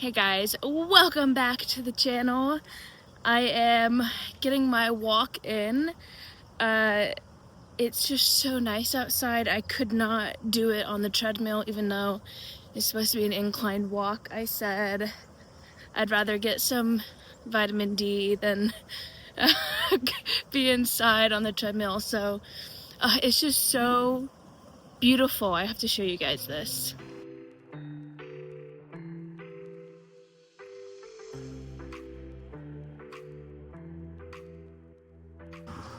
Hey guys, welcome back to the channel. I am getting my walk in. It's just so nice outside. I could not do it on the treadmill even though it's supposed to be an inclined walk. I said I'd rather get some vitamin D than be inside on the treadmill. So it's just so beautiful. I have to show you guys this.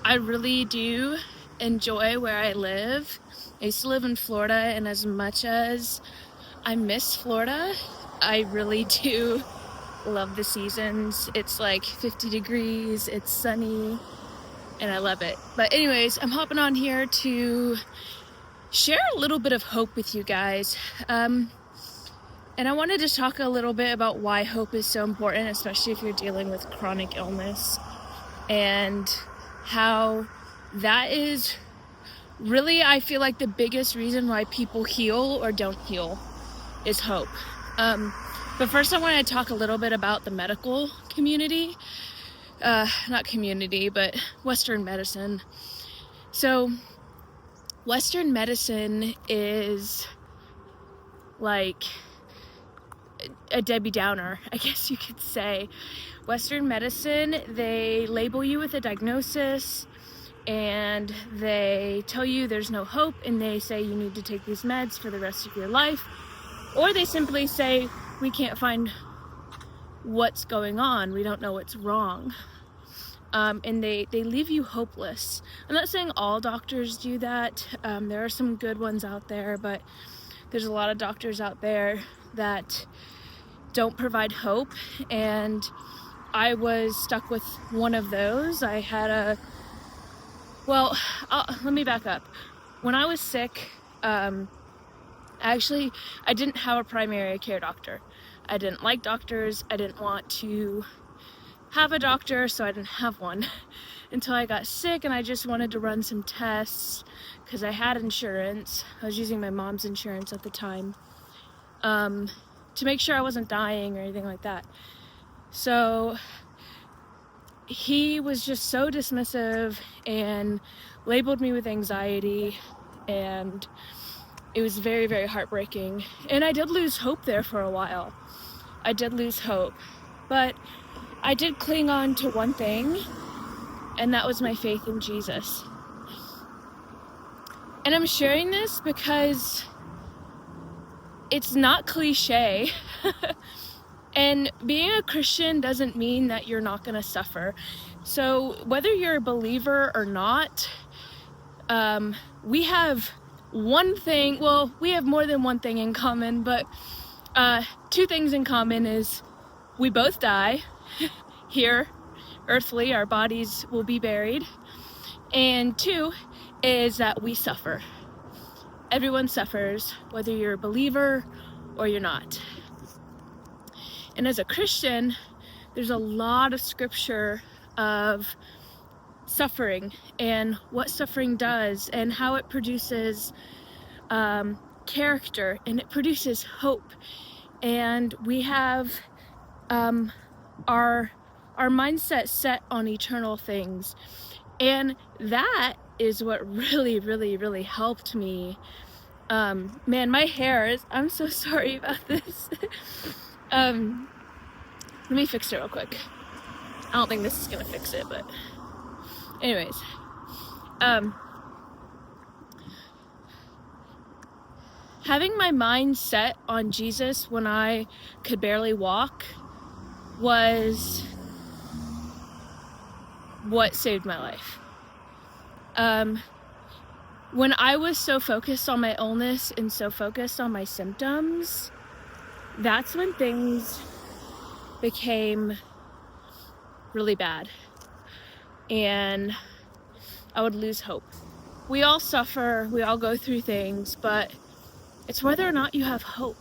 I really do enjoy where I live. I used to live in Florida, and as much as I miss Florida, I really do love the seasons. It's like 50 degrees, it's sunny, and I love it. But anyways, I'm hopping on here to share a little bit of hope with you guys. And I wanted to talk a little bit about why hope is so important, especially if you're dealing with chronic illness, and how that is really, I feel like, the biggest reason why people heal or don't heal is hope. But first I want to talk a little bit about the medical community. Not community, but Western medicine. So Western medicine is like a Debbie Downer, I guess you could say. Western medicine, they label you with a diagnosis and they tell you there's no hope, and they say you need to take these meds for the rest of your life, or they simply say we can't find what's going on, we don't know what's wrong, and they leave you hopeless. I'm not saying all doctors do that. There are some good ones out there, but there's a lot of doctors out there that don't provide hope, and I was stuck with one of those. I had let me back up. When I was sick, actually, I didn't have a primary care doctor. I didn't like doctors. I didn't want to have a doctor, so I didn't have one until I got sick, and I just wanted to run some tests because I had insurance. I was using my mom's insurance at the time, to make sure I wasn't dying or anything like that. So he was just so dismissive and labeled me with anxiety, and it was very, very heartbreaking. And I did lose hope there for a while. I did lose hope, but I did cling on to one thing, and that was my faith in Jesus. And I'm sharing this because it's not cliche. And being a Christian doesn't mean that you're not going to suffer. So whether you're a believer or not, we have one thing, well, we have more than one thing in common, but two things in common is we both die here, earthly, our bodies will be buried. And two is that we suffer. Everyone suffers, whether you're a believer or you're not. And as a Christian, there's a lot of scripture of suffering and what suffering does and how it produces character, and it produces hope. And we have our mindset set on eternal things. And that is what really, really, really helped me. Man, my hair is, I'm so sorry about this. Let me fix it real quick. I don't think this is gonna fix it, but anyways, having my mind set on Jesus when I could barely walk was what saved my life. When I was so focused on my illness and so focused on my symptoms, that's when things became really bad, and I would lose hope. We all suffer, we all go through things, but it's whether or not you have hope.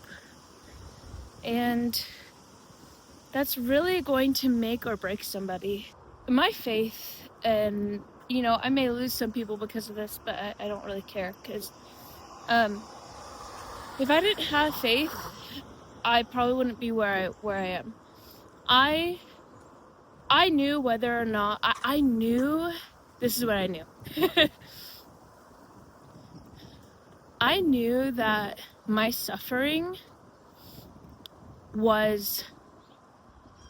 And that's really going to make or break somebody. My faith, and I may lose some people because of this, but I don't really care, because if I didn't have faith, I probably wouldn't be where I am. I knew whether or not I knew this is what I knew. I knew that my suffering was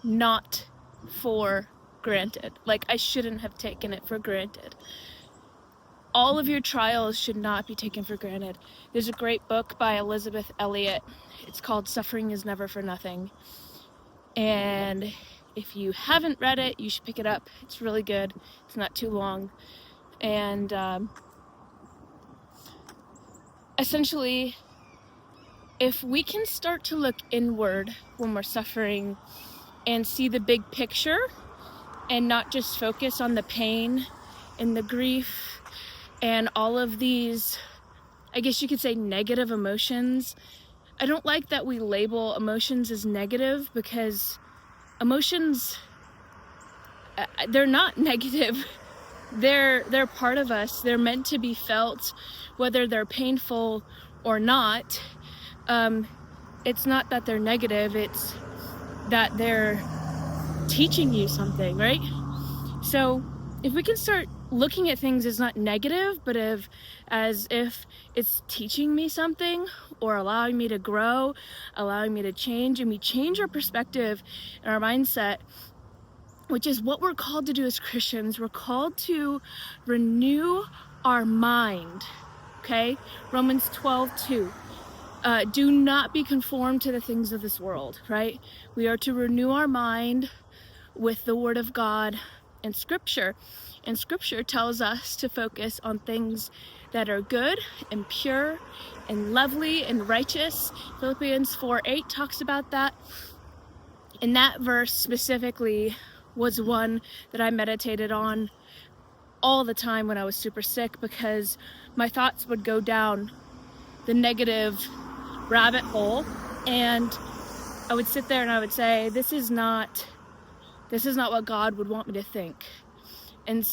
not for granted. Like, I shouldn't have taken it for granted. All of your trials should not be taken for granted. There's a great book by Elizabeth Elliot. It's called Suffering is Never for Nothing. And if you haven't read it, you should pick it up. It's really good. It's not too long. And essentially, if we can start to look inward when we're suffering and see the big picture and not just focus on the pain and the grief and all of these, I guess you could say, negative emotions. I don't like that we label emotions as negative, because emotions, they're not negative. They're part of us. They're meant to be felt, whether they're painful or not. It's not that they're negative, it's that they're teaching you something, right? So if we can start looking at things as not negative, but as if it's teaching me something or allowing me to grow, allowing me to change, and we change our perspective and our mindset, which is what we're called to do as Christians. We're called to renew our mind, okay? Romans 12:2. Do not be conformed to the things of this world, right? We are to renew our mind with the Word of God and Scripture. And Scripture tells us to focus on things that are good and pure and lovely and righteous. Philippians 4:8 talks about that. And that verse specifically was one that I meditated on all the time when I was super sick, because my thoughts would go down the negative rabbit hole, and I would sit there and I would say, this is not what God would want me to think. And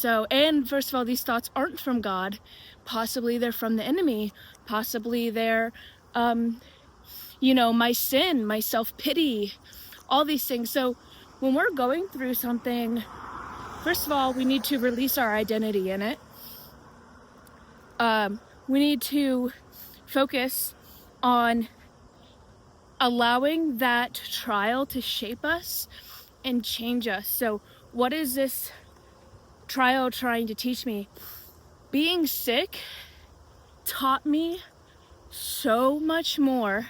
first of all, these thoughts aren't from God. Possibly they're from the enemy. Possibly they're my sin, my self-pity, all these things. So when we're going through something, first of all, we need to release our identity in it. We need to focus on allowing that trial to shape us and change us. So what is this trial trying to teach me? Being sick taught me so much more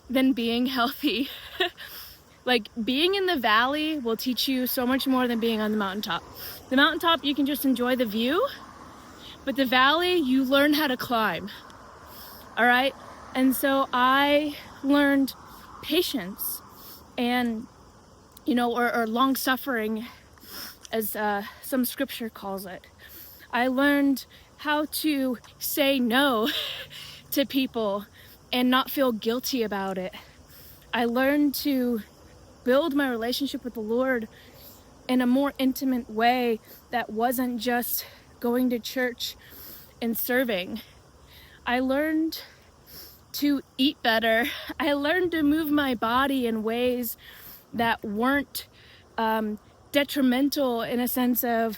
than being healthy. Like, being in the valley will teach you so much more than being on the mountaintop. The mountaintop, you can just enjoy the view, but the valley, you learn how to climb. All right? And so I learned patience and, or long suffering, as some scripture calls it. I learned how to say no to people and not feel guilty about it. I learned to build my relationship with the Lord in a more intimate way that wasn't just going to church and serving. I learned to eat better. I learned to move my body in ways that weren't detrimental, in a sense of,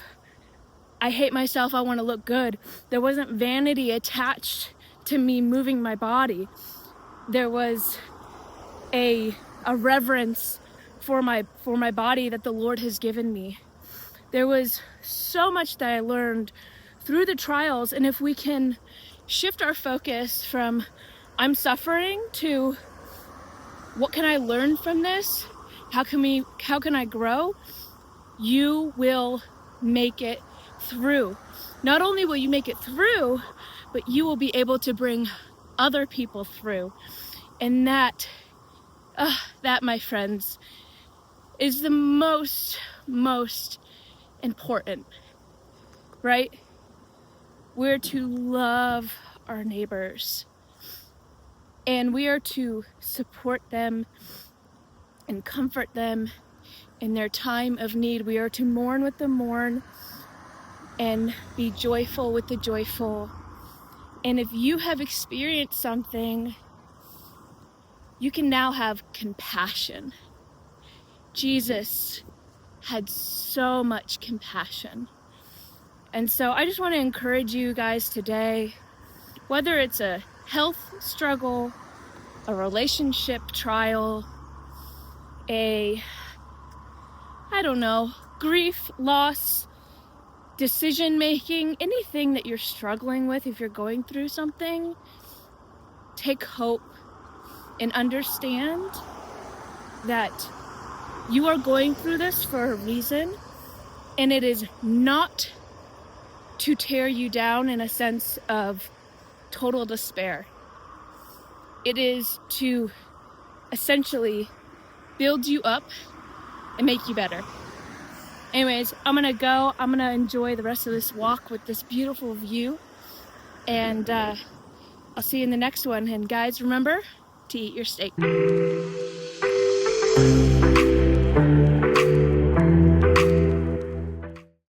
I hate myself, I want to look good. There wasn't vanity attached to me moving my body. There was a reverence for my body that the Lord has given me. There was so much that I learned through the trials, and if we can shift our focus from I'm suffering to what can I learn from this? How can I grow? You will make it through. Not only will you make it through, but you will be able to bring other people through. And that, my friends, is the most important, right? We're to love our neighbors, and we are to support them and comfort them in their time of need. We are to mourn with the mourn and be joyful with the joyful. And if you have experienced something you can now have compassion. Jesus had so much compassion. And so I just want to encourage you guys today, whether it's a health struggle, a relationship trial, grief, loss, decision making, anything that you're struggling with, if you're going through something, take hope and understand that you are going through this for a reason, and it is not to tear you down in a sense of total despair. It is to essentially build you up and make you better. Anyways, I'm gonna go. I'm gonna enjoy the rest of this walk with this beautiful view, and I'll see you in the next one. And guys, remember to eat your steak.